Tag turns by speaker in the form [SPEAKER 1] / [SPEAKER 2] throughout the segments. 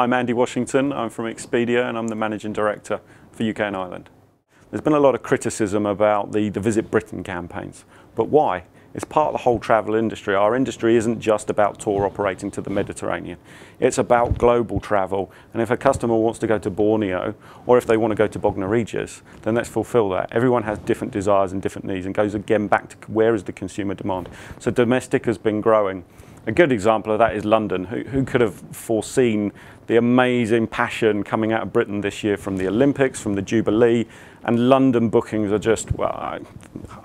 [SPEAKER 1] I'm Andy Washington, I'm from Expedia and I'm the Managing Director for UK and Ireland. There's been a lot of criticism about the Visit Britain campaigns, but why? It's part of the whole travel industry. Our industry isn't just about tour operating to the Mediterranean. It's about global travel, and if a customer wants to go to Borneo or if they want to go to Bognor Regis, then let's fulfill that. Everyone has different desires and different needs and goes again back to where is the consumer demand. So domestic has been growing. A good example of that is London. Who could have foreseen the amazing passion coming out of Britain this year from the Olympics, from the Jubilee, and London bookings are just, well,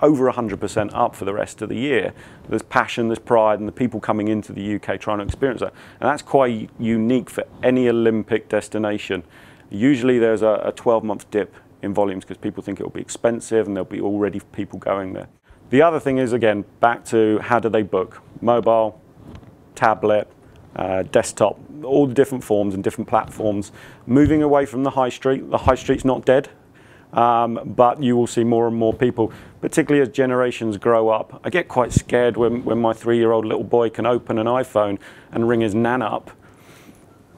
[SPEAKER 1] over 100% up for the rest of the year. There's passion, there's pride, and the people coming into the UK trying to experience that. And that's quite unique for any Olympic destination. Usually there's a 12-month dip in volumes because people think it'll be expensive and there'll be already people going there. The other thing is, again, back to how do they book? Mobile, tablet, desktop, all the different forms and different platforms, moving away from the high street. The high street's not dead, but you will see more and more people, particularly as generations grow up. I get quite scared when my 3-year-old little boy can open an iPhone and ring his nan up,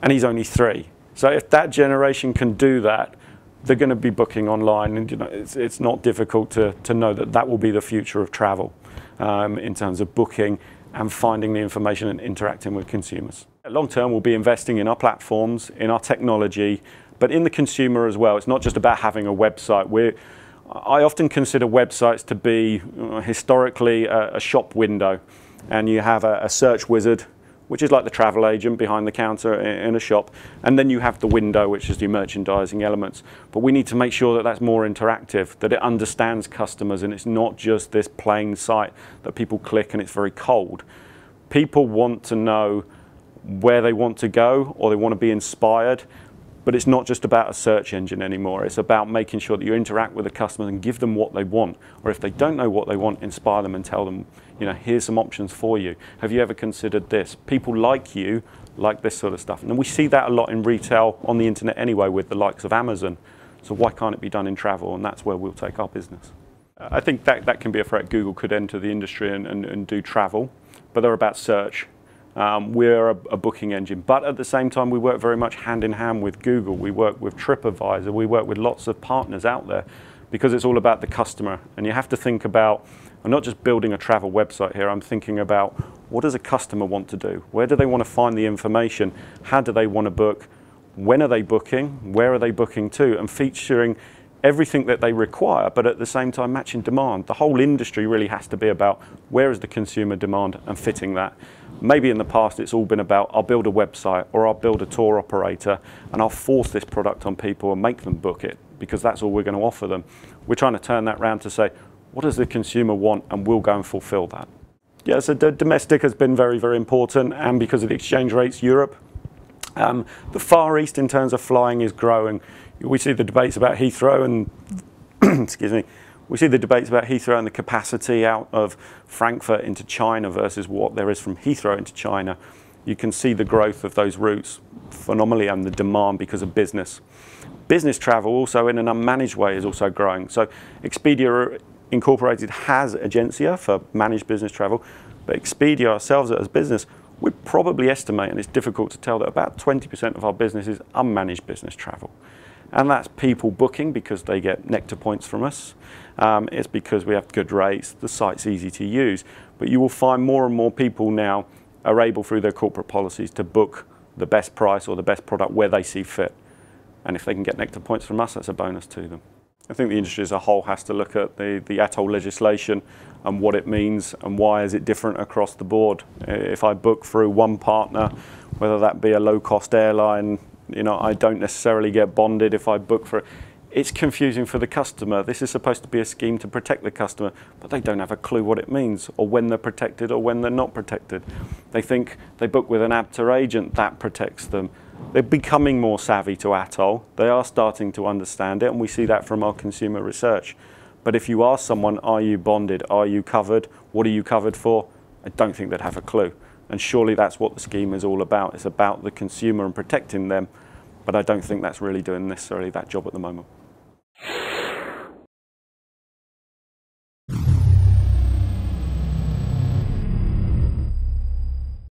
[SPEAKER 1] and he's only 3. So if that generation can do that, they're going to be booking online, and it's not difficult to know that that will be the future of travel in terms of booking and finding the information and interacting with consumers. Long term, we'll be investing in our platforms, in our technology, but in the consumer as well. It's not just about having a website. I often consider websites to be historically a shop window, and you have a search wizard, which is like the travel agent behind the counter in a shop, and then you have the window, which is the merchandising elements. But we need to make sure that that's more interactive, that it understands customers, and it's not just this plain site that people click and it's very cold. People want to know where they want to go, or they want to be inspired, but it's not just about a search engine anymore. It's about making sure that you interact with the customers and give them what they want, or if they don't know what they want, inspire them and tell them, here's some options for you. Have you ever considered this? People like you like this sort of stuff. And we see that a lot in retail on the internet anyway with the likes of Amazon. So why can't it be done in travel? And that's where we'll take our business. I think that can be a threat. Google could enter the industry and do travel, but they're about search. We're a booking engine, but at the same time we work very much hand in hand with Google. We work with TripAdvisor, we work with lots of partners out there because it's all about the customer. And you have to think about, I'm not just building a travel website here, I'm thinking about what does a customer want to do? Where do they want to find the information? How do they want to book? When are they booking? Where are they booking to? And featuring everything that they require, but at the same time matching demand. The whole industry really has to be about where is the consumer demand and fitting that. Maybe in the past it's all been about I'll build a website or I'll build a tour operator and I'll force this product on people and make them book it because that's all we're going to offer them. We're trying to turn that around to say, what does the consumer want, and we'll go and fulfill that. Yeah, so domestic has been very, very important, and because of the exchange rates, Europe. The Far East in terms of flying is growing. We see the debates about Heathrow and, excuse me, we see the debates about Heathrow and the capacity out of Frankfurt into China versus what there is from Heathrow into China. You can see the growth of those routes phenomenally and the demand because of business. Business travel also in an unmanaged way is also growing. So Expedia Incorporated has Agencia for managed business travel, but Expedia ourselves as business, we probably estimate, and it's difficult to tell, that about 20% of our business is unmanaged business travel. And that's people booking because they get Nectar points from us. It's because we have good rates, the site's easy to use. But you will find more and more people now are able through their corporate policies to book the best price or the best product where they see fit. And if they can get Nectar points from us, that's a bonus to them. I think the industry as a whole has to look at the atoll legislation and what it means and why is it different across the board. If I book through one partner, whether that be a low-cost airline, I don't necessarily get bonded if I book for it. It's confusing for the customer. This is supposed to be a scheme to protect the customer, but they don't have a clue what it means or when they're protected or when they're not protected. They think they book with an ABTA agent, that protects them. They're becoming more savvy to atoll. They are starting to understand it, and we see that from our consumer research. But if you ask someone, are you bonded? Are you covered? What are you covered for? I don't think they'd have a clue. And surely that's what the scheme is all about. It's about the consumer and protecting them, but I don't think that's really doing necessarily that job at the moment.